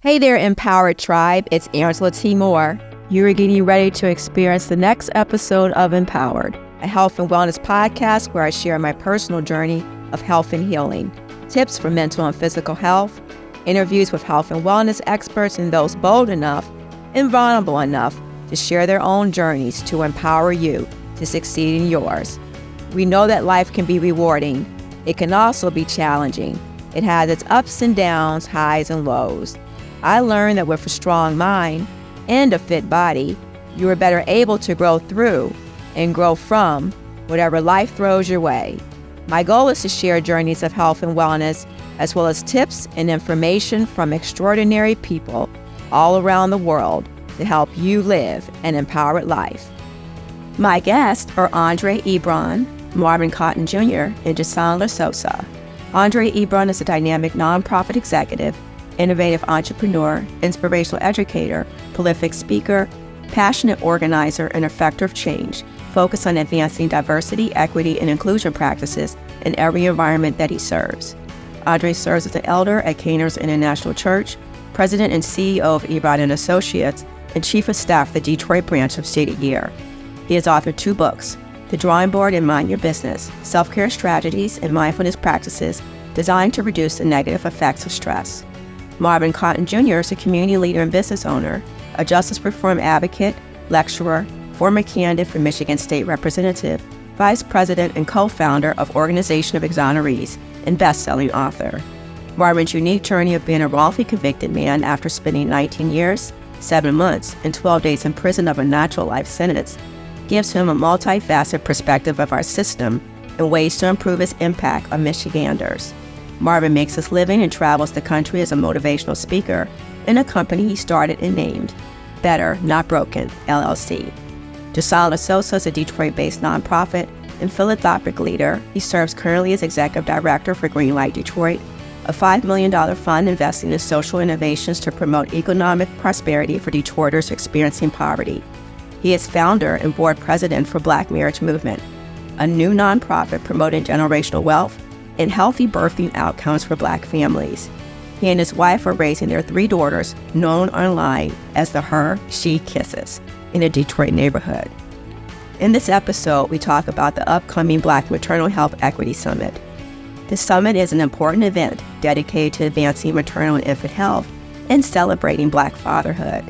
Hey there, Empowered Tribe. It's Angela T. Moore. You are getting ready to experience the next episode of Empowered, a health and wellness podcast where I share my personal journey of health and healing, tips for mental and physical health, interviews with health and wellness experts and those bold enough and vulnerable enough to share their own journeys to empower you to succeed in yours. We know that life can be rewarding. It can also be challenging. It has its ups and downs, highs and lows. I learned that with a strong mind and a fit body, you are better able to grow through and grow from whatever life throws your way. My goal is to share journeys of health and wellness, as well as tips and information from extraordinary people all around the world to help you live an empowered life. My guests are Ebron, Marvin Cotton Jr., and Jasahn Larsosa. Ebron is a dynamic nonprofit executive, innovative entrepreneur, inspirational educator, prolific speaker, passionate organizer, and effective change, focused on advancing diversity, equity, and inclusion practices in every environment that he serves. Serves as an elder at Kainos International Church, president and CEO of Ebron Associates, and chief of staff of the Detroit branch of State of Year. He has authored 2 books, The Drawing Board and Mind Your Business, Self-Care Strategies and Mindfulness Practices Designed to Reduce the Negative Effects of Stress. Marvin Cotton Jr. is a community leader and business owner, a justice reform advocate, lecturer, former candidate for Michigan State Representative, vice president and co-founder of Organization of Exonerees, and best-selling author. Marvin's unique journey of being a wrongfully convicted man after spending 19 years, 7 months, and 12 days in prison of a natural life sentence gives him a multifaceted perspective of our system and ways to improve its impact on Michiganders. Marvin makes his living and travels the country as a motivational speaker in a company he started and named Better Not Broken, LLC. Jasahn Larsosa is a Detroit-based nonprofit and philanthropic leader. He serves currently as executive director for Greenlight Detroit, a $5 million fund investing in social innovations to promote economic prosperity for Detroiters experiencing poverty. He is founder and board president for Black Marriage Movement, a new nonprofit promoting generational wealth and healthy birthing outcomes for Black families. He and his wife are raising their 3 daughters, known online as the Her She Kisses, in a Detroit neighborhood. In this episode, we talk about the upcoming Black Maternal Health Equity Summit. The summit is an important event dedicated to advancing maternal and infant health and celebrating Black fatherhood.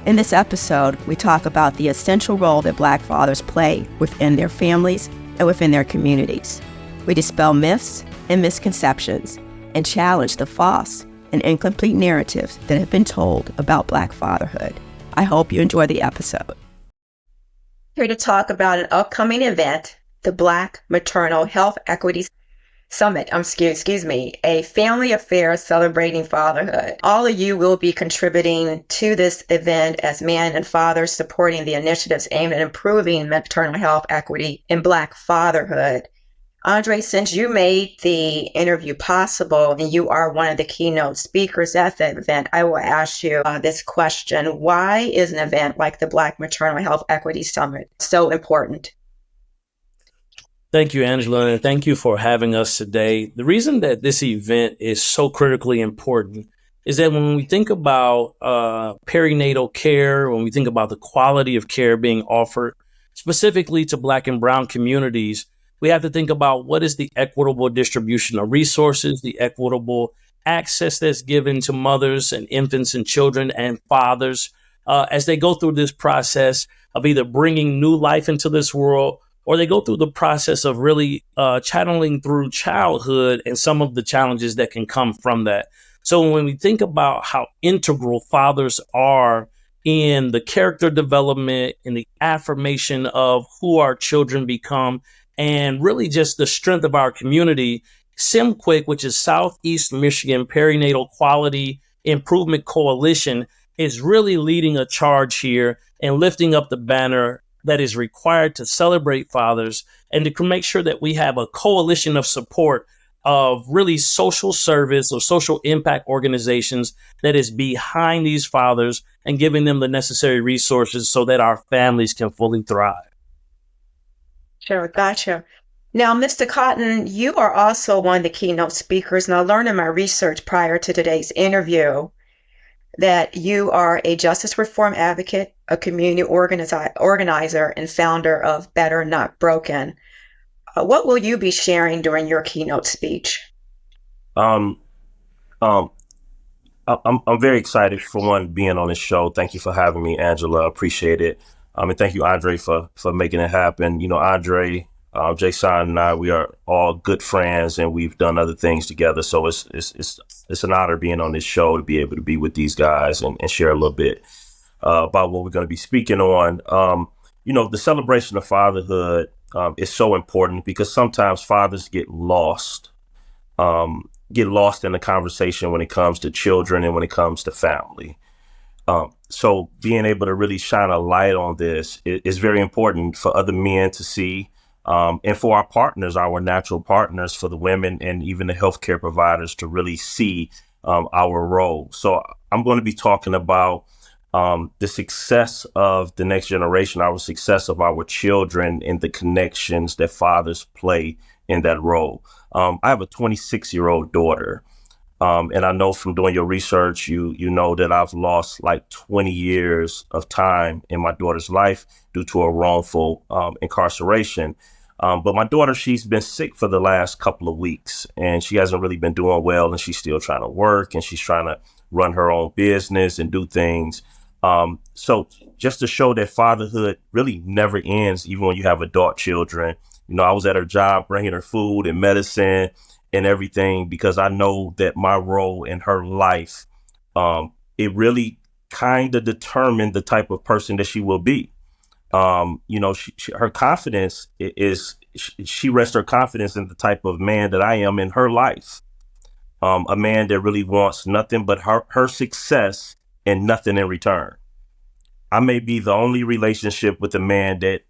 In this episode, we talk about the essential role that Black fathers play within their families and within their communities. We dispel myths and misconceptions and challenge the false and incomplete narratives that have been told about Black fatherhood. I hope you enjoy the episode. Here to talk about an upcoming event, the Black Maternal Health Equity Summit, a family affair celebrating fatherhood. All of you will be contributing to this event as men and fathers supporting the initiatives aimed at improving maternal health equity in Black fatherhood. Since you made the interview possible and you are one of the keynote speakers at the event, I will ask you this question. Why is an event like the Black Maternal Health Equity Summit so important? Thank you, Angela, and thank you for having us today. The reason that this event is so critically important is that when we think about perinatal care, when we think about the quality of care being offered specifically to Black and Brown communities, we have to think about what is the equitable distribution of resources, the equitable access that's given to mothers and infants and children and fathers as they go through this process of either bringing new life into this world, or they go through the process of really channeling through childhood and some of the challenges that can come from that. So when we think about how integral fathers are in the character development, in the affirmation of who our children become, and really just the strength of our community, SIMQUIC, which is Southeast Michigan Perinatal Quality Improvement Coalition, is really leading a charge here and lifting up the banner that is required to celebrate fathers and to make sure that we have a coalition of support of really social service or social impact organizations that is behind these fathers and giving them the necessary resources so that our families can fully thrive. Sure, gotcha. Now, Mr. Cotton, you are also one of the keynote speakers, and I learned in my research prior to today's interview that you are a justice reform advocate, a community organizer, and founder of Better Not Broken. What will you be sharing during your keynote speech? Um, um, I'm very excited for one being on this show. Thank you for having me, Angela. Appreciate it. And thank you, Andre, for making it happen. You know, Andre, Jasahn and I, we are all good friends, and we've done other things together. So it's an honor being on this show to be able to be with these guys and share a little bit about what we're going to be speaking on. You know, the celebration of fatherhood is so important because sometimes fathers get lost in the conversation when it comes to children and when it comes to family. So being able to really shine a light on this is very important for other men to see, and for our partners, our natural partners, for the women and even the healthcare providers to really see our role. So I'm going to be talking about the success of the next generation, our success of our children, and the connections that fathers play in that role. I have a 26-year-old daughter. And I know from doing your research, you know that I've lost like 20 years of time in my daughter's life due to a wrongful incarceration. But my daughter, she's been sick for the last couple of weeks, and she hasn't really been doing well, and she's still trying to work, and she's trying to run her own business and do things. So just to show that fatherhood really never ends, even when you have adult children. You know, I was at her job bringing her food and medicine and everything because I know that my role in her life, it really kind of determined the type of person that she will be. You know, her confidence she rests her confidence in the type of man that I am in her life. A man that really wants nothing but her success and nothing in return. I may be the only relationship with a man that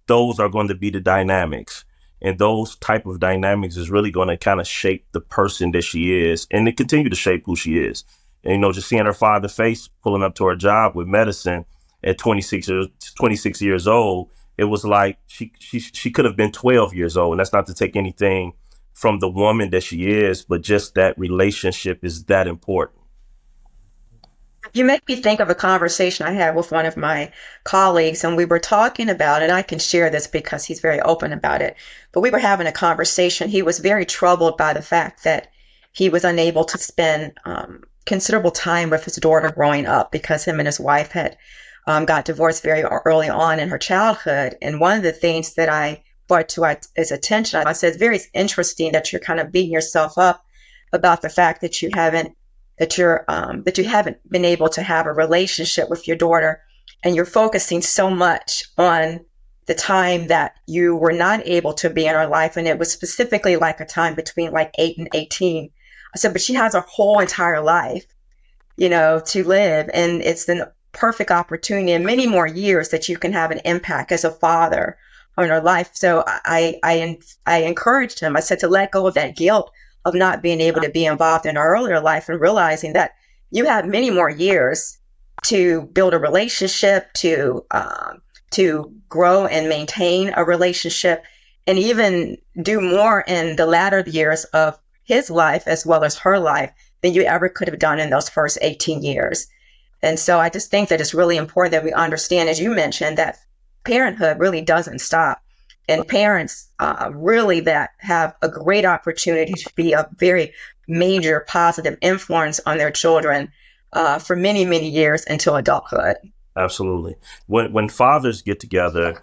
those are going to be the dynamics. And those type of dynamics is really going to kind of shape the person that she is and to continue to shape who she is. And, you know, just seeing her father's face pulling up to her job with medicine at 26 years old, it was like she could have been 12 years old. And that's not to take anything from the woman that she is, but just that relationship is that important. You make me think of a conversation I had with one of my colleagues, and we were talking about, and I can share this because he's very open about it, but we were having a conversation. He was very troubled by the fact that he was unable to spend considerable time with his daughter growing up because him and his wife had got divorced very early on in her childhood. And one of the things that I brought to his attention, I said, it's very interesting that you're kind of beating yourself up about the fact that you haven't been able to have a relationship with your daughter, and you're focusing so much on the time that you were not able to be in her life. And it was specifically like a time between like 8 and 18. I said, but she has a whole entire life, you know, to live. And it's the perfect opportunity and many more years that you can have an impact as a father on her life. So I encouraged him. I said to let go of that guilt of not being able to be involved in our earlier life and realizing that you have many more years to build a relationship, to grow and maintain a relationship, and even do more in the latter years of his life as well as her life than you ever could have done in those first 18 years. And so I just think that it's really important that we understand, as you mentioned, that parenthood really doesn't stop. And parents really that have a great opportunity to be a very major positive influence on their children for many, many years until adulthood. Absolutely. When fathers get together,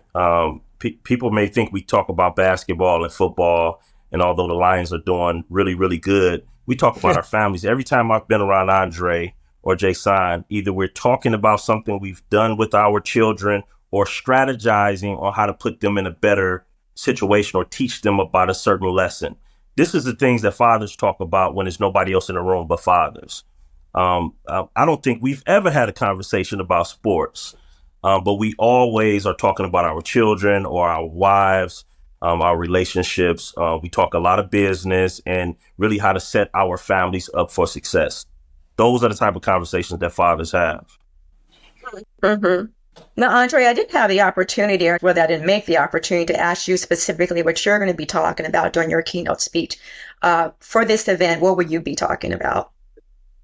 people may think we talk about basketball and football, and although the Lions are doing really, really good, we talk about our families. Every time I've been around Andre or Jasahn, either we're talking about something we've done with our children or strategizing on how to put them in a better situation or teach them about a certain lesson. This is the things that fathers talk about when there's nobody else in the room but fathers. I don't think we've ever had a conversation about sports, but we always are talking about our children or our wives, our relationships. We talk a lot of business and really how to set our families up for success. Those are the type of conversations that fathers have. Mm-hmm. Now, Andre, I didn't have the opportunity, or whether I didn't make the opportunity to ask you specifically what you're going to be talking about during your keynote speech. For this event, what will you be talking about?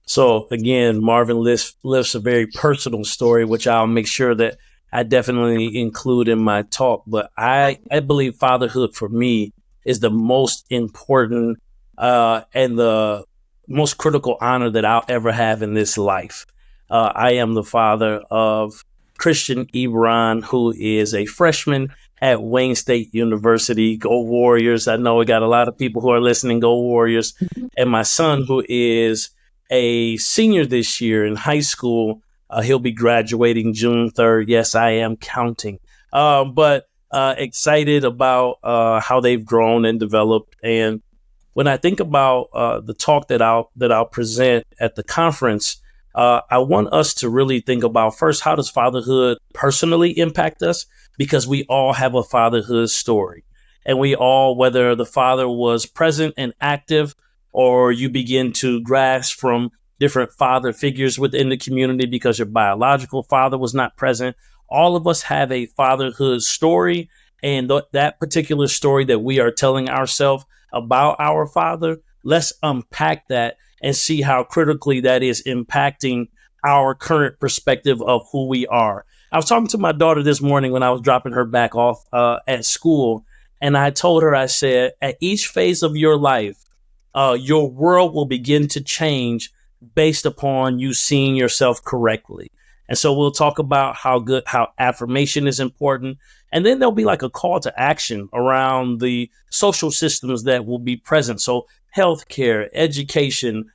So again, Marvin lives a very personal story, which I'll make sure that I definitely include in my talk. But I believe fatherhood for me is the most important and the most critical honor that I'll ever have in this life. I am the father of Christian Ebron, who is a freshman at Wayne State University. Go Warriors. I know we got a lot of people who are listening. Go Warriors. And my son, who is a senior this year in high school. He'll be graduating June 3rd. Yes, I am counting. But excited about how they've grown and developed. And when I think about the talk that I'll present at the conference, I want us to really think about first, how does fatherhood personally impact us? Because we all have a fatherhood story. And we all, whether the father was present and active, or you begin to grasp from different father figures within the community because your biological father was not present. All of us have a fatherhood story, and that particular story that we are telling ourselves about our father, let's unpack that and see how critically that is impacting our current perspective of who we are. I was talking to my daughter this morning when I was dropping her back off at school, and I told her, I said, at each phase of your life, your world will begin to change based upon you seeing yourself correctly. And so we'll talk about how affirmation is important. And then there'll be like a call to action around the social systems that will be present. So healthcare, education,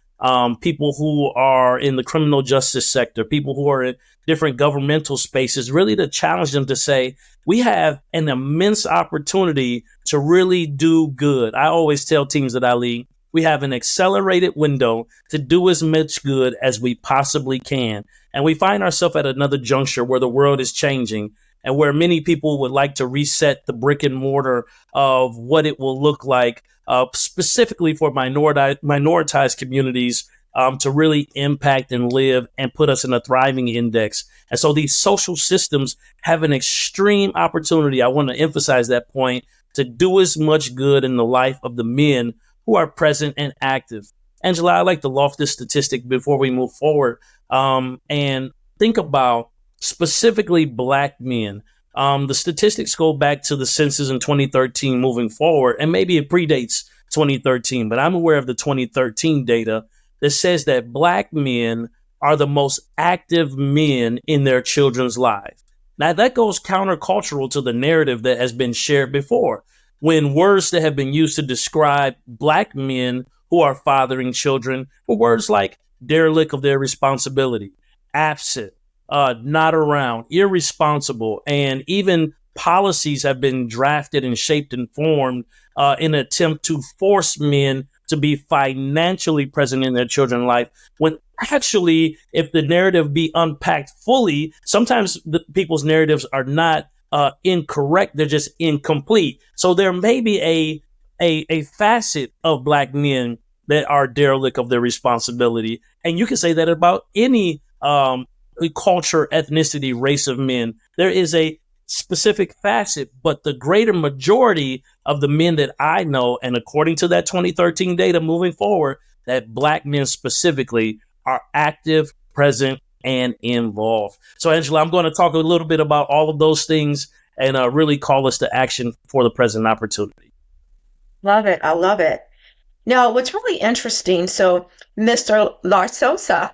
people who are in the criminal justice sector, people who are in different governmental spaces, really to challenge them to say, we have an immense opportunity to really do good. I always tell teams that I lead, we have an accelerated window to do as much good as we possibly can. And we find ourselves at another juncture where the world is changing and where many people would like to reset the brick and mortar of what it will look like, specifically for minoritized communities, to really impact and live and put us in a thriving index. And so these social systems have an extreme opportunity. I want to emphasize that point, to do as much good in the life of the men who are present and active. Angela, I like to loft this statistic before we move forward, and think about specifically Black men. The statistics go back to the census in 2013 moving forward, and maybe it predates 2013, but I'm aware of the 2013 data that says that Black men are the most active men in their children's lives. Now, that goes countercultural to the narrative that has been shared before, when words that have been used to describe Black men who are fathering children were words like derelict of their responsibility, absent, not around, irresponsible, and even policies have been drafted and shaped and formed in an attempt to force men to be financially present in their children's life, when actually, if the narrative be unpacked fully, sometimes the people's narratives are not incorrect, they're just incomplete. So there may be a facet of Black men that are derelict of their responsibility. And you can say that about any culture, ethnicity, race of men. There is a specific facet, but the greater majority of the men that I know, and according to that 2013 data moving forward, that Black men specifically are active, present, and involved. So, Angela, I'm going to talk a little bit about all of those things and really call us to action for the present opportunity. Love it. I love it. Now, what's really interesting, so Mr. Larsosa,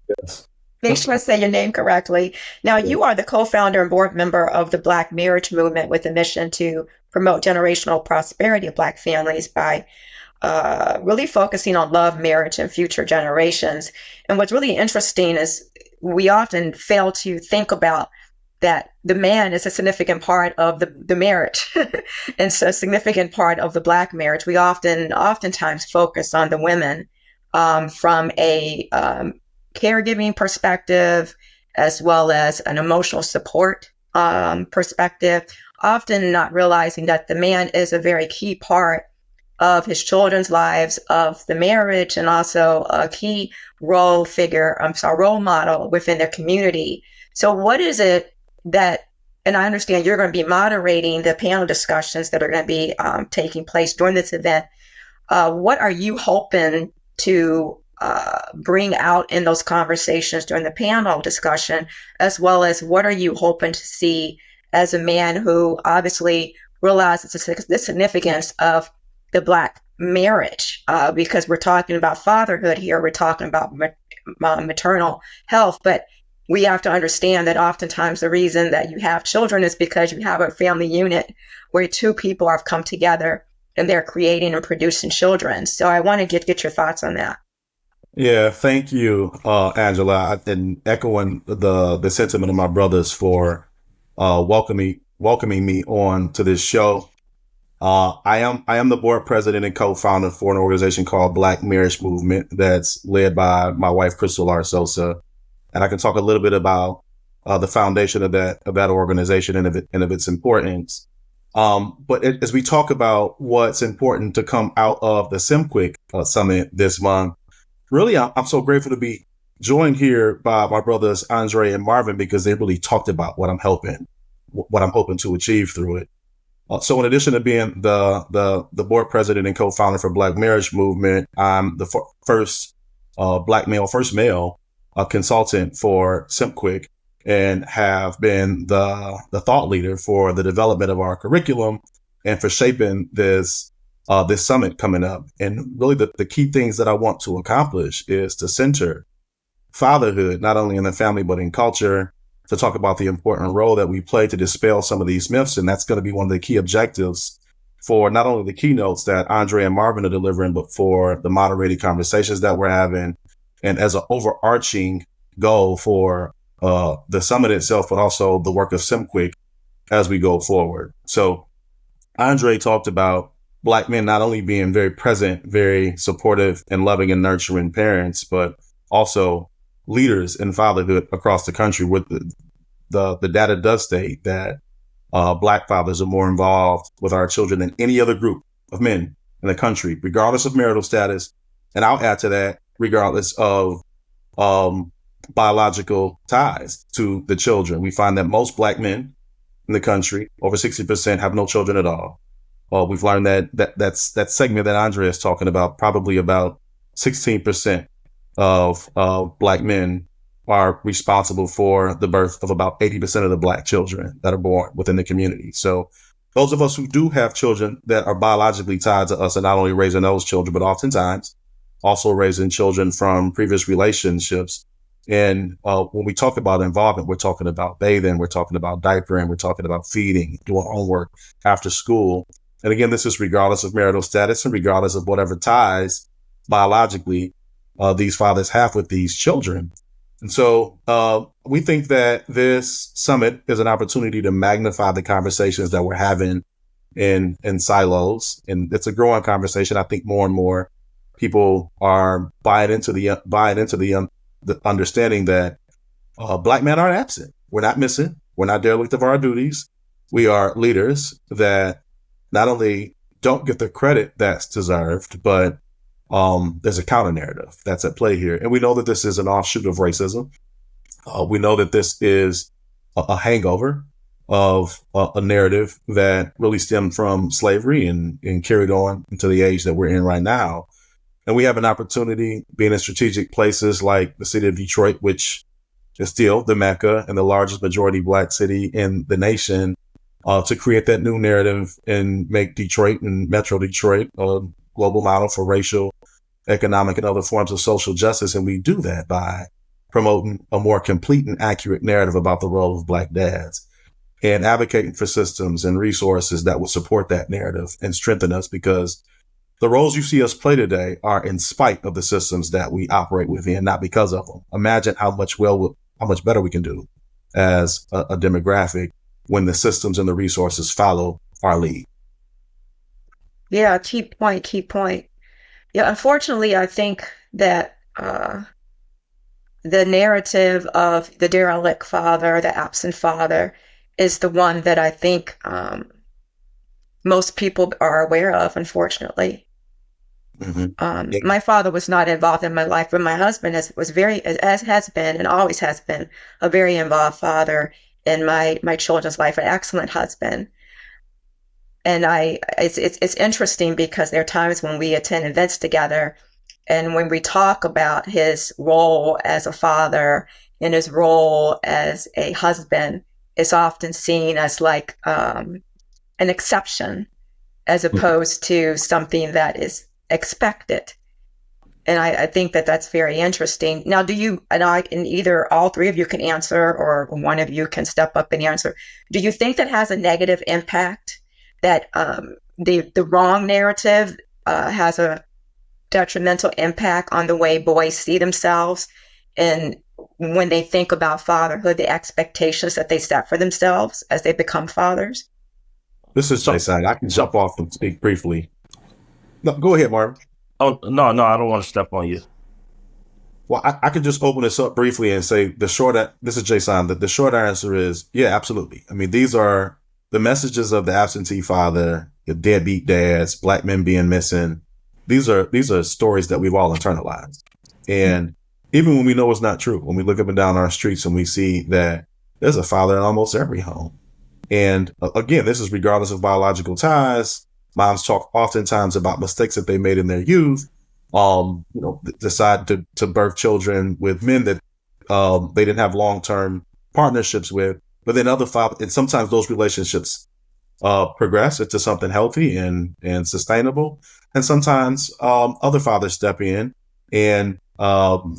Yes. make sure I say your name correctly. Now, you are the co-founder and board member of the Black Marriage Movement with a mission to promote generational prosperity of Black families by really focusing on love, marriage, and future generations. And what's really interesting is we often fail to think about that the man is a significant part of the marriage and so a significant part of the Black marriage. We oftentimes focus on the women from a caregiving perspective, as well as an emotional support perspective, often not realizing that the man is a very key part of his children's lives, of the marriage, and also a key role model within their community. So what is it that, and I understand you're going to be moderating the panel discussions that are going to be taking place during this event. What are you hoping to bring out in those conversations during the panel discussion, as well as what are you hoping to see as a man who obviously realizes the significance of the Black marriage, because we're talking about fatherhood here, we're talking about maternal health, but we have to understand that oftentimes the reason that you have children is because you have a family unit where two people have come together and they're creating and producing children. So I want to get your thoughts on that. Yeah, thank you, Angela, and echoing the sentiment of my brothers for welcoming me on to this show. I am the board president and co-founder for an organization called Black Marriage Movement that's led by my wife, Crystal Larsosa, and I can talk a little bit about the foundation of that organization and of its importance. But as we talk about what's important to come out of the SimQuick Summit this month, really, I'm so grateful to be joined here by my brothers Andre and Marvin, because they really talked about what I'm hoping to achieve through it. So in addition to being the board president and co-founder for Black Marriage Movement, I'm the first male consultant for SimQuick, and have been the thought leader for the development of our curriculum and for shaping this summit coming up. And really the key things that I want to accomplish is to center fatherhood, not only in the family, but in culture, to talk about the important role that we play to dispel some of these myths. And that's going to be one of the key objectives for not only the keynotes that Andre and Marvin are delivering, but for the moderated conversations that we're having, and as an overarching goal for the summit itself, but also the work of SimQuick as we go forward. So Andre talked about Black men not only being very present, very supportive and loving and nurturing parents, but also leaders in fatherhood across the country. With the data does state that Black fathers are more involved with our children than any other group of men in the country, regardless of marital status. And I'll add to that, regardless of biological ties to the children. We find that most Black men in the country, over 60%, have no children at all. Well, we've learned that's that segment that Andre is talking about, probably about 16% of Black men are responsible for the birth of about 80% of the Black children that are born within the community. So those of us who do have children that are biologically tied to us are not only raising those children, but oftentimes also raising children from previous relationships. And when we talk about involvement, we're talking about bathing, we're talking about diapering, we're talking about feeding, doing homework after school. And again, this is regardless of marital status and regardless of whatever ties biologically these fathers have with these children. And so we think that this summit is an opportunity to magnify the conversations that we're having in silos. And it's a growing conversation. I think more and more people are buying into the understanding that Black men aren't absent. We're not missing. We're not derelict of our duties. We are leaders that not only don't get the credit that's deserved, but there's a counter narrative that's at play here. And we know that this is an offshoot of racism. We know that this is a hangover of a narrative that really stemmed from slavery and carried on into the age that we're in right now. And we have an opportunity, being in strategic places like the city of Detroit, which is still the Mecca and the largest majority Black city in the nation, to create that new narrative and make Detroit and Metro Detroit a global model for racial, economic, and other forms of social justice. And we do that by promoting a more complete and accurate narrative about the role of Black dads and advocating for systems and resources that will support that narrative and strengthen us, because the roles you see us play today are in spite of the systems that we operate within, not because of them. Imagine how much better we can do as a demographic when the systems and the resources follow our lead. Yeah, key point. Yeah, unfortunately, I think that the narrative of the derelict father, the absent father, is the one that I think most people are aware of, unfortunately. Mm-hmm. My father was not involved in my life, but my husband has been and always has been a very involved father in my children's life, an excellent husband. And it's interesting because there are times when we attend events together And when we talk about his role as a father and his role as a husband, it's often seen as like an exception as opposed to something that is expected. And I think that that's very interesting. Now, do you, and I can either all three of you can answer or one of you can step up and answer. Do you think that has a negative impact, that the wrong narrative has a detrimental impact on the way boys see themselves, and when they think about fatherhood, the expectations that they set for themselves as they become fathers? This is Jasahn. I can jump off and speak briefly. No, go ahead, Marvin. Oh, no, I don't want to step on you. Well, I can just open this up briefly and say this is Jasahn. The short answer is, yeah, absolutely. I mean, these are the messages of the absentee father, the deadbeat dads, black men being missing. These are stories that we've all internalized. And even when we know it's not true, when we look up and down our streets and we see that there's a father in almost every home. And again, this is regardless of biological ties. Moms talk oftentimes about mistakes that they made in their youth. Decide to birth children with men that they didn't have long-term partnerships with. But then and sometimes those relationships progress into something healthy and sustainable. And sometimes other fathers step in and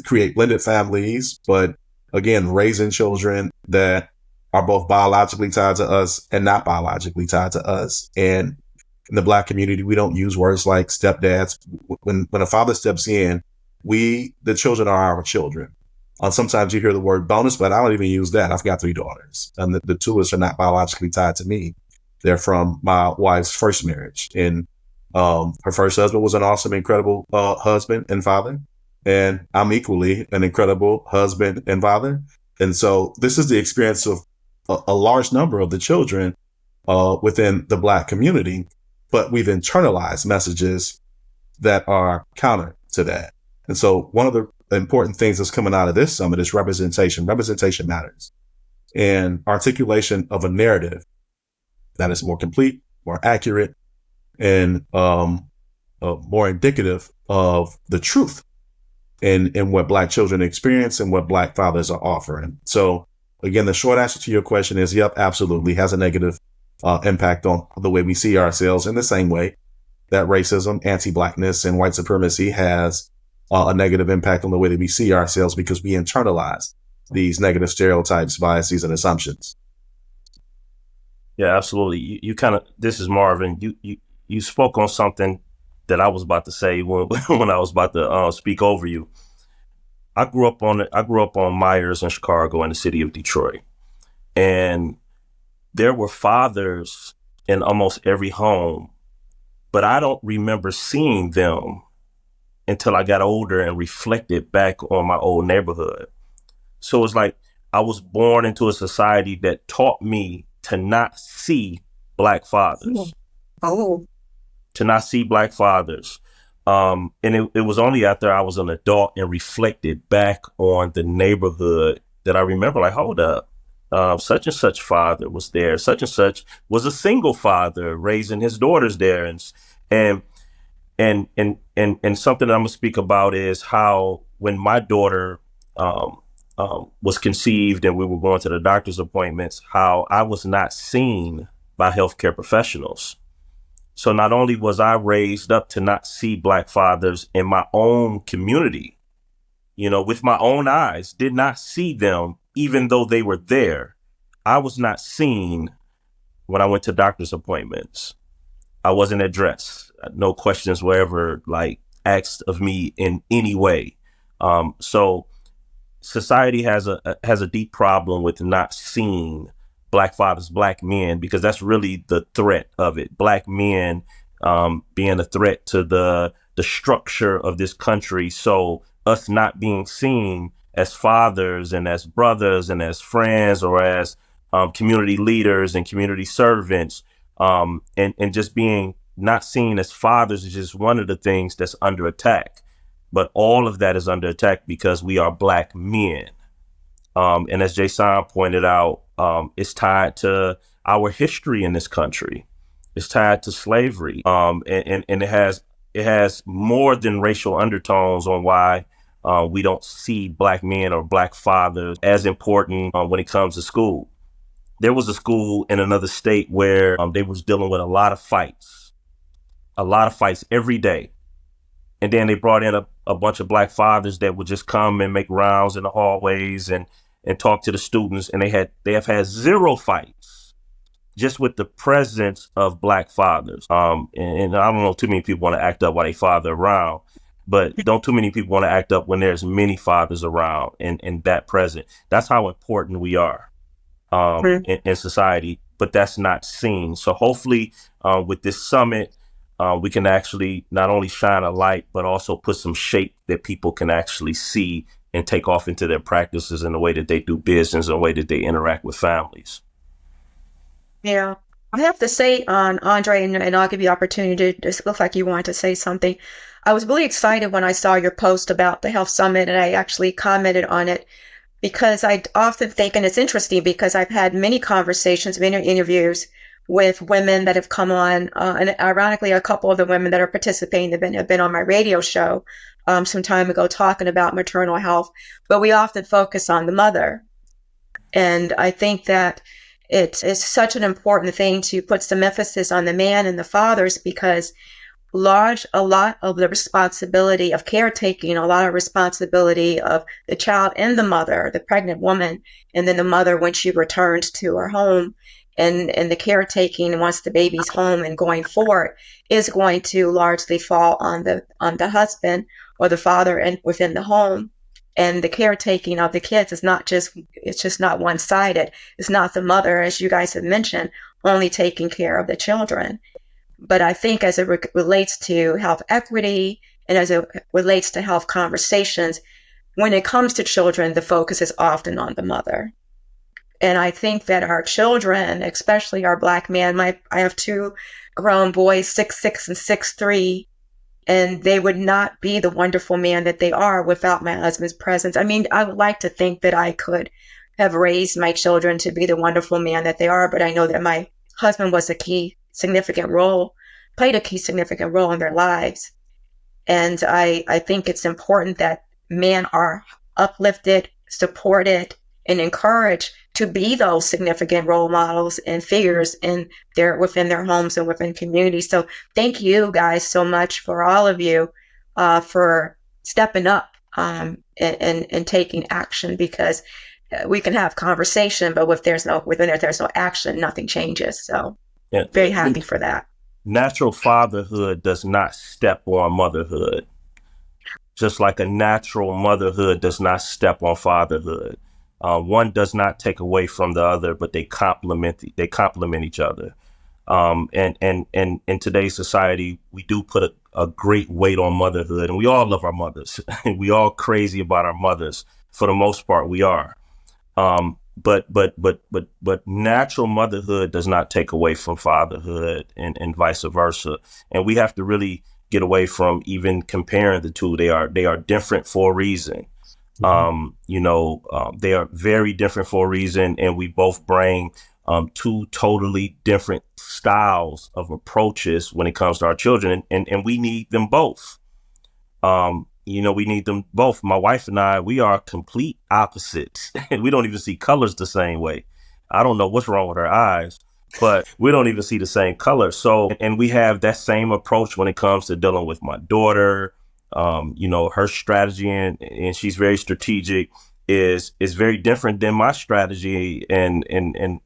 create blended families, but again, raising children that are both biologically tied to us and not biologically tied to us. And in the Black community, we don't use words like stepdads. When a father steps in, the children are our children. Sometimes you hear the word bonus, but I don't even use that. I've got 3 daughters, and the 2 of us are not biologically tied to me. They're from my wife's first marriage. And her first husband was an awesome, incredible husband and father. And I'm equally an incredible husband and father. And so this is the experience of a large number of the children within the Black community, but we've internalized messages that are counter to that. And so one of the important things that's coming out of this summit is representation. Representation matters. And articulation of a narrative that is more complete, more accurate, and more indicative of the truth in what Black children experience and what Black fathers are offering. So again, the short answer to your question is, yep, absolutely has a negative impact on the way we see ourselves, in the same way that racism, anti-Blackness, and white supremacy has a negative impact on the way that we see ourselves, because we internalize these negative stereotypes, biases, and assumptions. Yeah, absolutely. You kind of, this is Marvin. You spoke on something that I was about to say when I was about to speak over you. I grew up on Myers in Chicago, in the city of Detroit, and there were fathers in almost every home, but I don't remember seeing them until I got older and reflected back on my old neighborhood. So it's like I was born into a society that taught me to not see Black fathers. Oh. To not see Black fathers. And it was only after I was an adult and reflected back on the neighborhood that I remember, like, hold up. Such and such father was there. Such and such was a single father raising his daughters there. And something that I'm gonna speak about is how when my daughter was conceived and we were going to the doctor's appointments, how I was not seen by healthcare professionals. So not only was I raised up to not see Black fathers in my own community, with my own eyes, did not see them, even though they were there. I was not seen when I went to doctor's appointments. I wasn't addressed. No questions were ever asked of me in any way. So society has a deep problem with not seeing Black fathers, Black men, because that's really the threat of it. Black men being a threat to the structure of this country. So us not being seen as fathers and as brothers and as friends or as community leaders and community servants, and just being not seen as fathers is just one of the things that's under attack. But all of that is under attack because we are Black men. And as Jasahn pointed out, it's tied to our history in this country. It's tied to slavery. And it has it has more than racial undertones on why we don't see black men or black fathers as important when it comes to school. There was a school in another state where they was dealing with a lot of fights every day. And then they brought in a bunch of black fathers that would just come and make rounds in the hallways and talk to the students. And they have had zero fights just with the presence of black fathers. And I don't know too many people want to act up while they father around, but don't too many people want to act up when there's many fathers around and that present. That's how important we are in society, but that's not seen. So hopefully with this summit, we can actually not only shine a light, but also put some shape that people can actually see and take off into their practices in the way that they do business and the way that they interact with families. Yeah. I have to say, Andre, and I'll give you opportunity to, it looks like you wanted to say something. I was really excited when I saw your post about the Health Summit, and I actually commented on it because I often think, and it's interesting because I've had many conversations, many interviews with women that have come on, and ironically, a couple of the women that are participating have been on my radio show some time ago talking about maternal health, but we often focus on the mother. And I think that it's such an important thing to put some emphasis on the man and the fathers because a lot of the responsibility of caretaking, a lot of responsibility of the child and the mother, the pregnant woman, and then the mother when she returns to her home and the caretaking once the baby's home and going forward is going to largely fall on the husband or the father and within the home. And the caretaking of the kids is it's just not one-sided. It's not the mother, as you guys have mentioned, only taking care of the children. But I think as it relates to health equity and as it relates to health conversations, when it comes to children, the focus is often on the mother. And I think that our children, especially our Black men, I have two grown boys, 6'6" and 6'3", and they would not be the wonderful man that they are without my husband's presence. I mean, I would like to think that I could have raised my children to be the wonderful man that they are, but I know that my husband was played a key significant role in their lives. And I think it's important that men are uplifted, supported, and encouraged to be those significant role models and figures within their homes and within communities. So thank you guys so much for all of you for stepping up and taking action, because we can have conversation, but if there's no action, nothing changes. So very happy for that. Natural fatherhood does not step on motherhood, just like a natural motherhood does not step on fatherhood. One does not take away from the other, but they complement each other. And in today's society, we do put a great weight on motherhood, and we all love our mothers. We all crazy about our mothers. For the most part, we are. But natural motherhood does not take away from fatherhood and vice versa. And we have to really get away from even comparing the two. They are different for a reason. They are very different for a reason, and we both bring two totally different styles of approaches when it comes to our children, and we need them both. We need them both. My wife and I, we are complete opposites. We don't even see colors the same way. I don't know what's wrong with our eyes, but we don't even see the same color. So, and we have that same approach when it comes to dealing with my daughter. Her strategy, and she's very strategic, is very different than my strategy and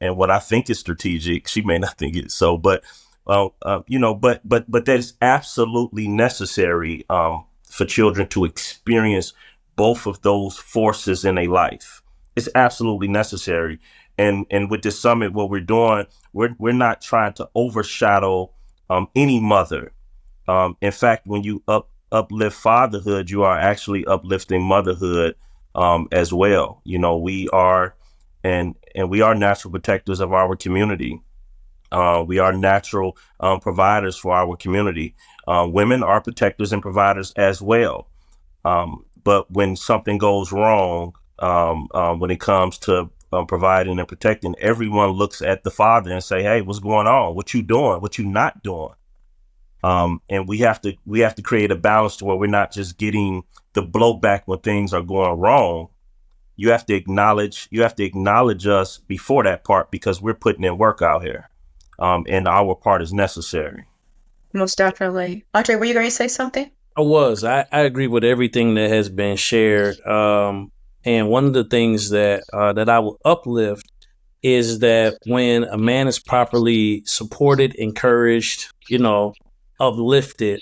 what I think is strategic. She may not think it's so, but that is absolutely necessary for children to experience both of those forces in their life. It's absolutely necessary. And with this summit, what we're doing, we're not trying to overshadow any mother. In fact, when you uplift fatherhood, you are actually uplifting motherhood as well. We are natural protectors of our community. We are natural providers for our community. Women are protectors and providers as well. But when something goes wrong, when it comes to providing and protecting, everyone looks at the father and say, "Hey, what's going on? What you doing? What you not doing?" And we have to create a balance to where we're not just getting the blowback when things are going wrong. You have to acknowledge us before that part, because we're putting in work out here. And our part is necessary. Most definitely. Andre, were you going to say something? I agree with everything that has been shared. And one of the things that I will uplift is that when a man is properly supported, encouraged, uplifted,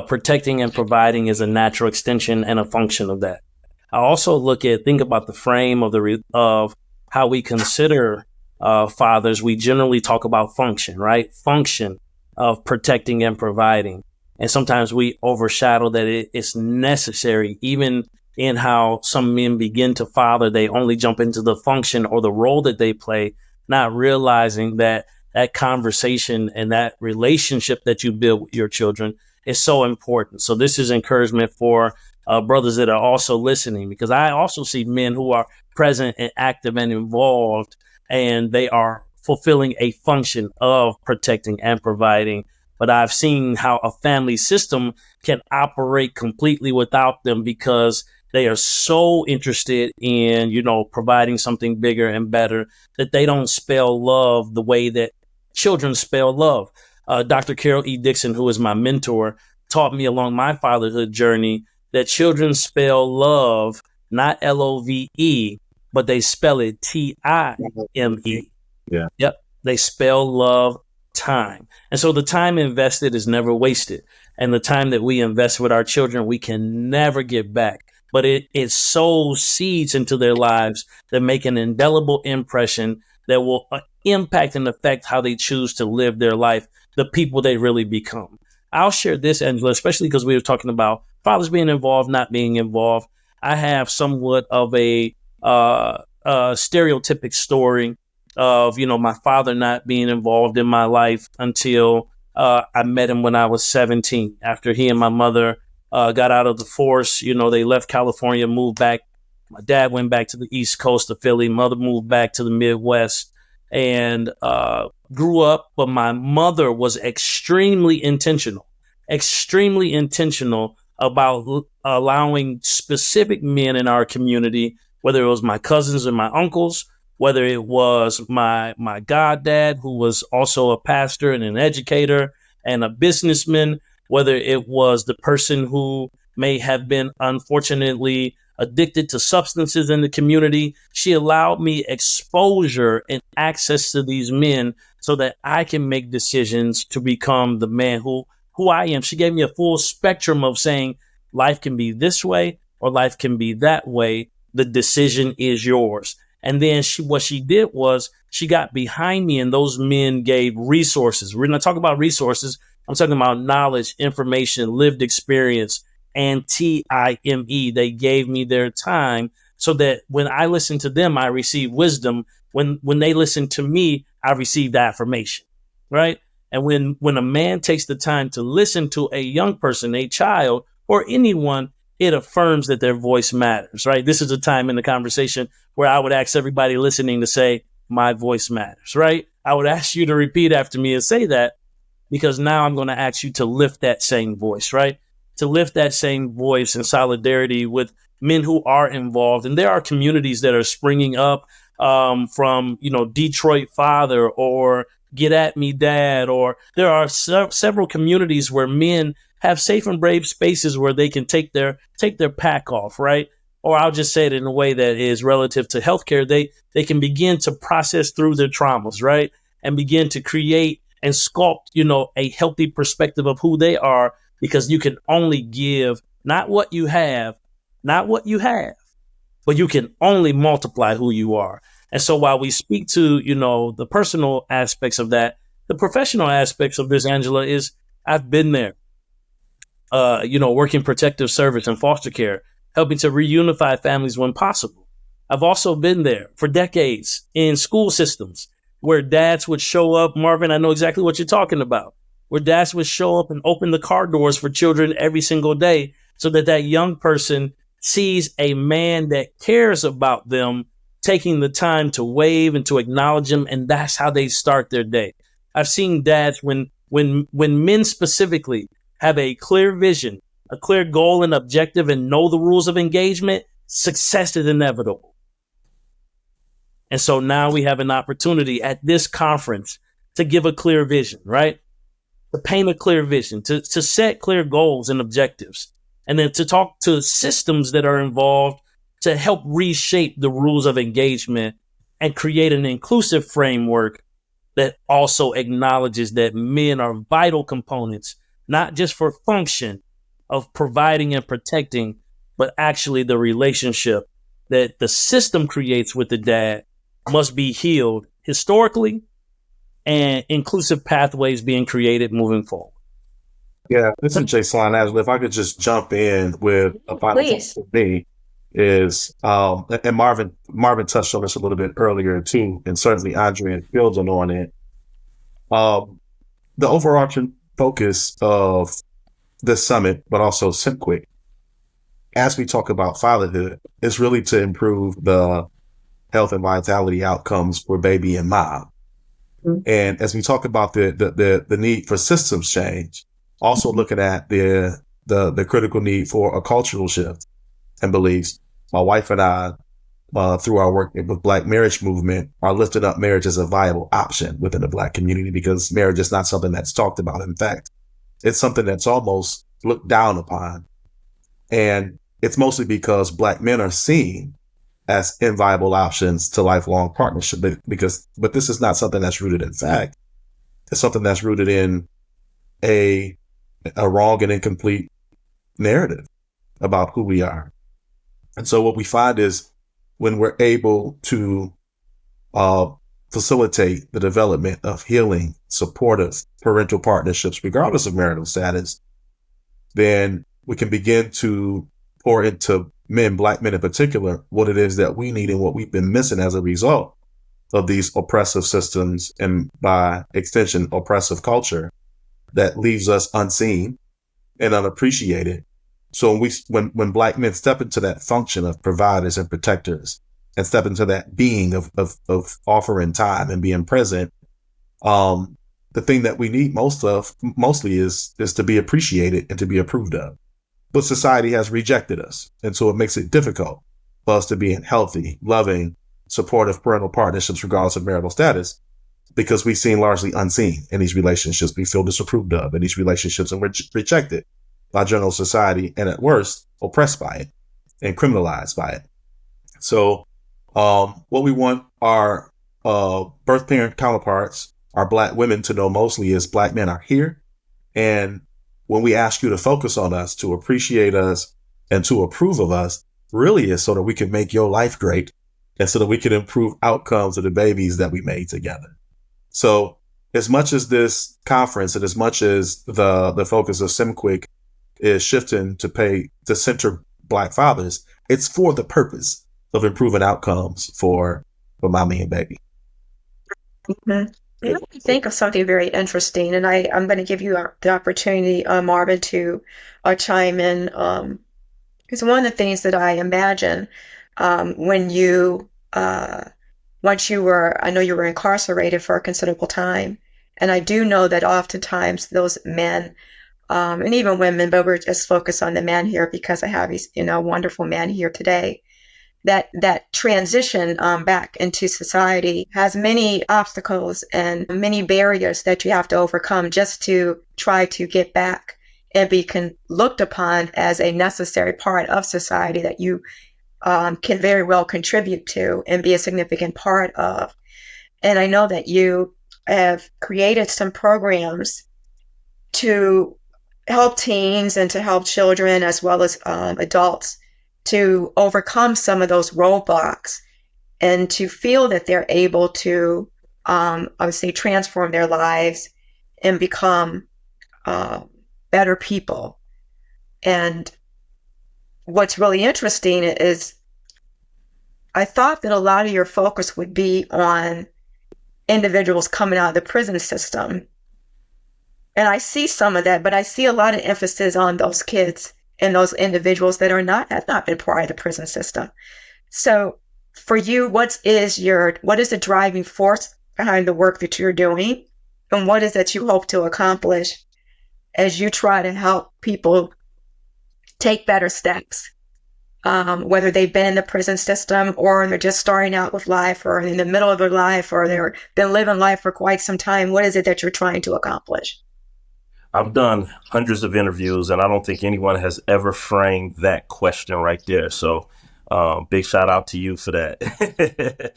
protecting and providing is a natural extension and a function of that. I also think about the frame of how we consider fathers. We generally talk about function, right? Function of protecting and providing. And sometimes we overshadow that it's necessary. Even in how some men begin to father, they only jump into the function or the role that they play, not realizing that conversation and that relationship that you build with your children is so important. So this is encouragement for brothers that are also listening, because I also see men who are present and active and involved, and they are fulfilling a function of protecting and providing. But I've seen how a family system can operate completely without them, because they are so interested in, providing something bigger and better, that they don't spell love the way that children spell love. Dr. Carol E. Dixon, who is my mentor, taught me along my fatherhood journey that children spell love not L-O-V-E, but they spell it T-I-M-E. Yeah. Yep. They spell love time. And so the time invested is never wasted. And the time that we invest with our children, we can never get back. But it sows seeds into their lives that make an indelible impression that will impact and affect how they choose to live their life, the people they really become. I'll share this, Angela, especially because we were talking about fathers being involved, not being involved. I have somewhat of a stereotypic story of, my father not being involved in my life until I met him when I was 17. After he and my mother got out of the force, they left California, moved back. My dad went back to the East Coast of Philly. Mother moved back to the Midwest and grew up. But my mother was extremely intentional about allowing specific men in our community, whether it was my cousins and my uncles, whether it was my goddad, who was also a pastor and an educator and a businessman, whether it was the person who may have been unfortunately addicted to substances in the community. She allowed me exposure and access to these men so that I can make decisions to become the man who I am. She gave me a full spectrum of saying life can be this way or life can be that way. The decision is yours. And then what she did was she got behind me, and those men gave resources. We're not talking about resources. I'm talking about knowledge, information, lived experience, and TIME. They gave me their time so that when I listened to them, I received wisdom. When they listened to me, I received affirmation, right? And when a man takes the time to listen to a young person, a child, or anyone, it affirms that their voice matters, right? This is a time in the conversation where I would ask everybody listening to say, my voice matters, right? I would ask you to repeat after me and say that, because now I'm going to ask you to lift that same voice, right? To lift that same voice in solidarity with men who are involved. And there are communities that are springing up from, Detroit Father or Get At Me Dad, or there are several communities where men have safe and brave spaces where they can take their pack off, right? Or I'll just say it in a way that is relative to healthcare. They can begin to process through their traumas, right? And begin to create and sculpt, a healthy perspective of who they are, because you can only give not what you have, but you can only multiply who you are. And so while we speak to, the personal aspects of that, the professional aspects of this, Angela, is I've been there, working protective service and foster care, helping to reunify families when possible. I've also been there for decades in school systems where dads would show up. Marvin, I know exactly what you're talking about, where dads would show up and open the car doors for children every single day so that young person sees a man that cares about them, taking the time to wave and to acknowledge them. And that's how they start their day. I've seen dads, when When men specifically have a clear vision, a clear goal and objective, and know the rules of engagement, success is inevitable. And so now we have an opportunity at this conference to give a clear vision, right? To paint a clear vision, to set clear goals and objectives, and then to talk to systems that are involved to help reshape the rules of engagement and create an inclusive framework that also acknowledges that men are vital components, not just for function of providing and protecting, but actually the relationship that the system creates with the dad must be healed historically, and inclusive pathways being created moving forward. Yeah, this is Jasahn. Angela, if I could just jump in with a final thought for me is, and Marvin touched on this a little bit earlier too, and certainly Andrea building on it. The overarching focus of this summit, but also SimQuick, as we talk about fatherhood, is really to improve the health and vitality outcomes for baby and mom. Mm-hmm. And as we talk about the need for systems change, also looking at the critical need for a cultural shift and beliefs, my wife and I, through our work with Black Marriage Movement, are lifting up marriage as a viable option within the Black community, because marriage is not something that's talked about. In fact, it's something that's almost looked down upon. And it's mostly because Black men are seen as inviable options to lifelong partnership. But this is not something that's rooted in fact. It's something that's rooted in a wrong and incomplete narrative about who we are. And so what we find is, when we're able to facilitate the development of healing, supportive parental partnerships, regardless of marital status, then we can begin to pour into men, Black men in particular, what it is that we need and what we've been missing as a result of these oppressive systems, and by extension, oppressive culture that leaves us unseen and unappreciated. So when Black men step into that function of providers and protectors, and step into that being of offering time and being present, the thing that we need mostly is to be appreciated and to be approved of. But society has rejected us, and so it makes it difficult for us to be in healthy, loving, supportive parental partnerships, regardless of marital status, because we've seen largely unseen in these relationships. We feel disapproved of in these relationships, and we're rejected by general society, and at worst, oppressed by it and criminalized by it. So what we want our birth parent counterparts, our Black women, to know mostly is Black men are here. And when we ask you to focus on us, to appreciate us, and to approve of us, really is so that we can make your life great, and so that we can improve outcomes of the babies that we made together. So as much as this conference, and as much as the focus of SimQuick is shifting to center Black fathers, it's for the purpose of improving outcomes for mommy and baby. Mm-hmm. You know, I think of something very interesting, and I'm going to give you the opportunity, Marvin, to chime in. Because one of the things that I imagine when you, once you were, I know you were incarcerated for a considerable time, and I do know that oftentimes those men, and even women, but we're just focused on the men here because I have these, wonderful men here today. That transition back into society has many obstacles and many barriers that you have to overcome just to try to get back and be looked upon as a necessary part of society that you can very well contribute to and be a significant part of. And I know that you have created some programs to help teens and to help children as well as adults to overcome some of those roadblocks and to feel that they're able to, obviously, transform their lives and become better people. And what's really interesting is I thought that a lot of your focus would be on individuals coming out of the prison system. And I see some of that, but I see a lot of emphasis on those kids and those individuals that have not been part of the prison system. So for you, what is the driving force behind the work that you're doing? and what is it you hope to accomplish as you try to help people take better steps, whether they've been in the prison system or they're just starting out with life or in the middle of their life or they've been living life for quite some time? What is it that you're trying to accomplish? I've done hundreds of interviews, and I don't think anyone has ever framed that question right there. So big shout out to you for that.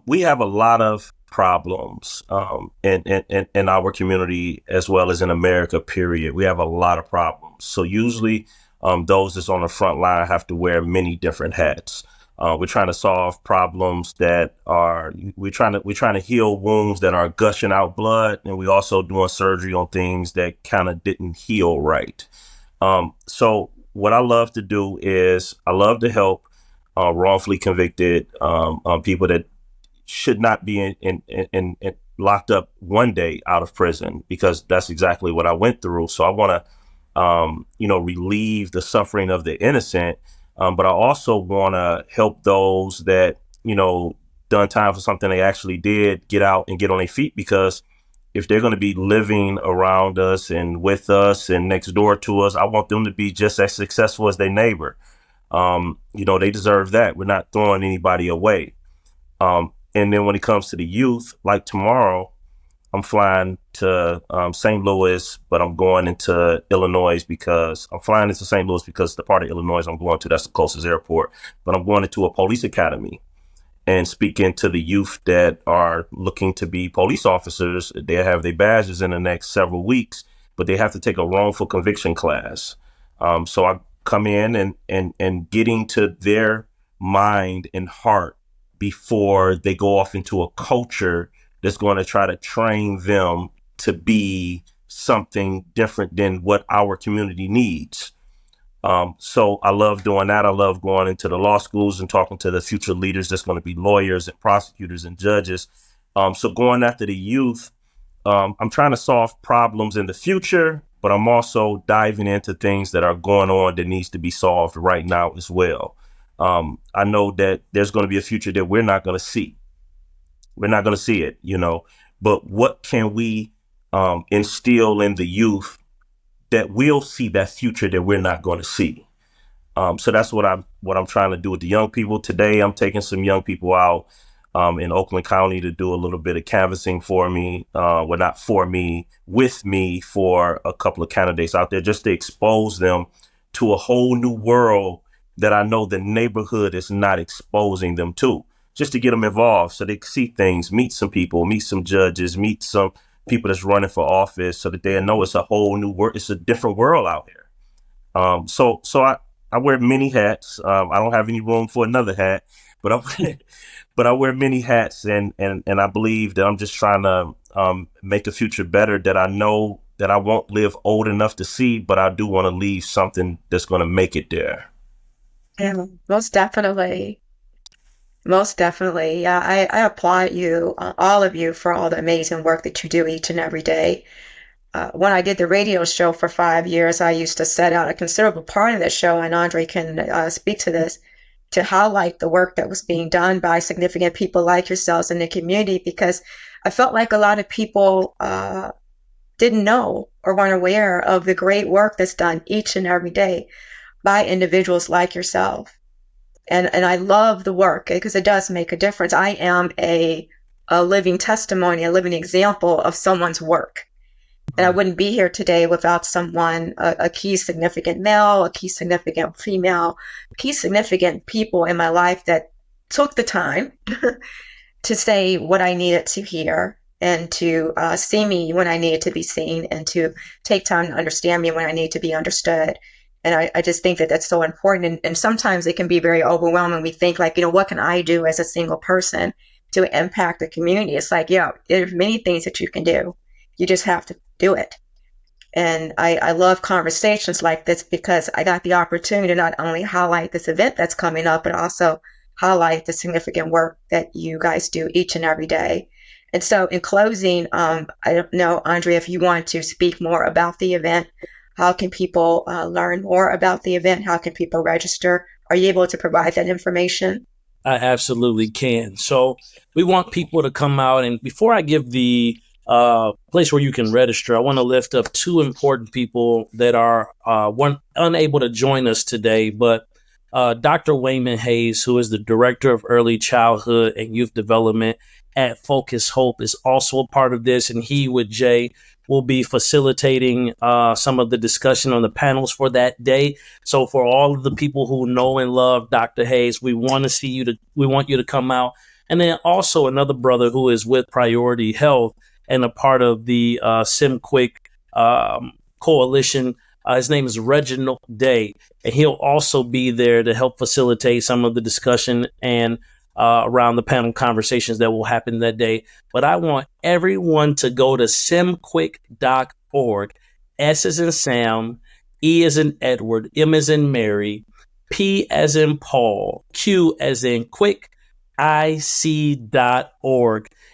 We have a lot of problems in our community as well as in America, period. We have a lot of problems. So usually those that's on the front line have to wear many different hats. We're trying to solve problems that we're trying to heal wounds that are gushing out blood, and we also doing surgery on things that kind of didn't heal right. So what I love to do is I love to help wrongfully convicted people that should not be in locked up one day out of prison, because that's exactly what I went through. So I want to relieve the suffering of the innocent. But I also want to help those that, done time for something they actually did get out and get on their feet, because if they're going to be living around us and with us and next door to us, I want them to be just as successful as their neighbor. They deserve that. We're not throwing anybody away. And then when it comes to the youth, like tomorrow, I'm flying to St. Louis, but I'm going into Illinois because I'm flying into St. Louis because the part of Illinois I'm going to, that's the closest airport. But I'm going into a police academy and speaking to the youth that are looking to be police officers. They have their badges in the next several weeks, but they have to take a wrongful conviction class. So I come in and getting to their mind and heart before they go off into a culture that's going to try to train them to be something different than what our community needs. So I love doing that. I love going into the law schools and talking to the future leaders that's going to be lawyers and prosecutors and judges. So going after the youth, I'm trying to solve problems in the future, but I'm also diving into things that are going on that needs to be solved right now as well. I know that there's going to be a future that we're not going to see. We're not going to see it, but what can we instill in the youth that we'll see that future that we're not going to see? So that's what I'm trying to do with the young people. Today, I'm taking some young people out in Oakland County to do a little bit of canvassing for me. Well, not for me, with me, for a couple of candidates out there, just to expose them to a whole new world that I know the neighborhood is not exposing them to, just to get them involved so they can see things, meet some people, meet some judges, meet some people that's running for office, so that they know it's a whole new world. It's a different world out here. So I wear many hats. I don't have any room for another hat, but I wear many hats, and I believe that I'm just trying to make a future better that I know that I won't live old enough to see, but I do want to leave something that's going to make it there. Yeah, most definitely. Most definitely. Yeah, I applaud you, all of you, for all the amazing work that you do each and every day. When I did the radio show for 5 years, I used to set out a considerable part of the show, and Andre can speak to this, to highlight the work that was being done by significant people like yourselves in the community, because I felt like a lot of people didn't know or weren't aware of the great work that's done each and every day by individuals like yourself. And I love the work because it does make a difference. I am a living testimony, a living example of someone's work. And I wouldn't be here today without someone, a key significant male, a key significant female, key significant people in my life that took the time to say what I needed to hear, and to see me when I needed to be seen, and to take time to understand me when I need to be understood. And I just think that that's so important. And sometimes it can be very overwhelming. We think like, what can I do as a single person to impact the community? It's like, yeah, there's many things that you can do. You just have to do it. And I love conversations like this because I got the opportunity to not only highlight this event that's coming up, but also highlight the significant work that you guys do each and every day. And so in closing, I don't know, Andre, if you want to speak more about the event. How can people learn more about the event? How can people register? Are you able to provide that information? I absolutely can. So we want people to come out. And before I give the place where you can register, I want to lift up two important people that are unable to join us today. But Dr. Wayman Hayes, who is the Director of Early Childhood and Youth Development at Focus Hope, is also a part of this. And he, with Jay, will be facilitating some of the discussion on the panels for that day. So for all of the people who know and love Dr. Hayes, we want you to come out. And then also another brother who is with Priority Health and a part of the SimQuick coalition. His name is Reginald Day, and he'll also be there to help facilitate some of the discussion and around the panel conversations that will happen that day. But I want everyone to go to simquick.org, S as in Sam, E as in Edward, M as in Mary, P as in Paul, Q as in Quick, IC.org.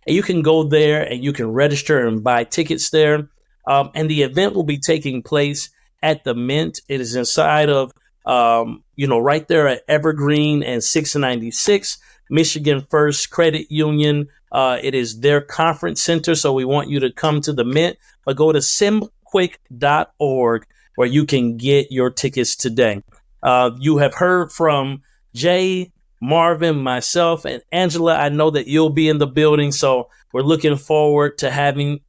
And you can go there and you can register and buy tickets there. And the event will be taking place at the Mint. It is inside of, right there at Evergreen and 696. Michigan First Credit Union. It is their conference center, so we want you to come to the Mint, but go to simquick.org where you can get your tickets today. You have heard from Jay, Marvin, myself, and Angela. I know that you'll be in the building, so we're looking forward to having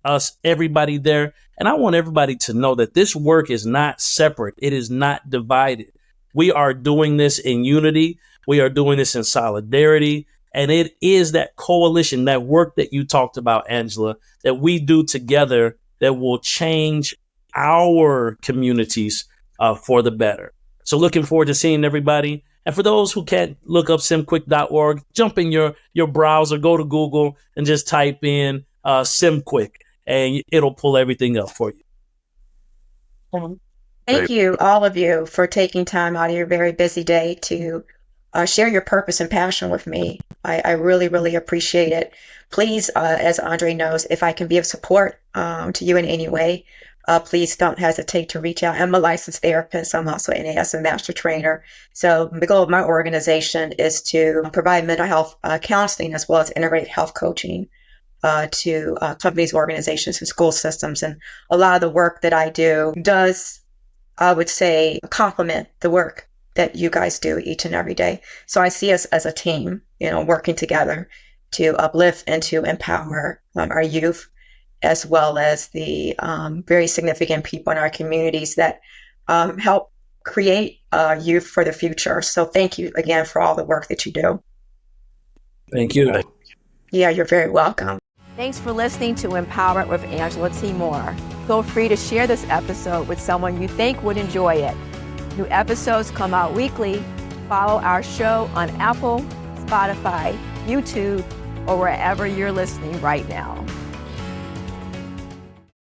everybody there. And I want everybody to know that this work is not separate. It is not divided. We are doing this in unity. We are doing this in solidarity. And it is that coalition, that work that you talked about, Angela, that we do together that will change our communities for the better. So looking forward to seeing everybody. And for those who can't look up simquick.org, jump in your browser, go to Google and just type in SimQuick and it'll pull everything up for you. Thank you, all of you, for taking time out of your very busy day to share your purpose and passion with me. I really, really appreciate it. Please, as Andre knows, if I can be of support to you in any way, please don't hesitate to reach out. I'm a licensed therapist. I'm also an AS and master trainer. So the goal of my organization is to provide mental health counseling as well as integrated health coaching to companies, organizations, and school systems. And a lot of the work that I do does, I would say, complement the work that you guys do each and every day. So I see us as a team, working together to uplift and to empower our youth, as well as the very significant people in our communities that help create youth for the future. So thank you again for all the work that you do. Thank you. Yeah, you're very welcome. Thanks for listening to Empowered with Angela T. Moore. Feel free to share this episode with someone you think would enjoy it. New episodes come out weekly. Follow our show on Apple, Spotify, YouTube, or wherever you're listening right now.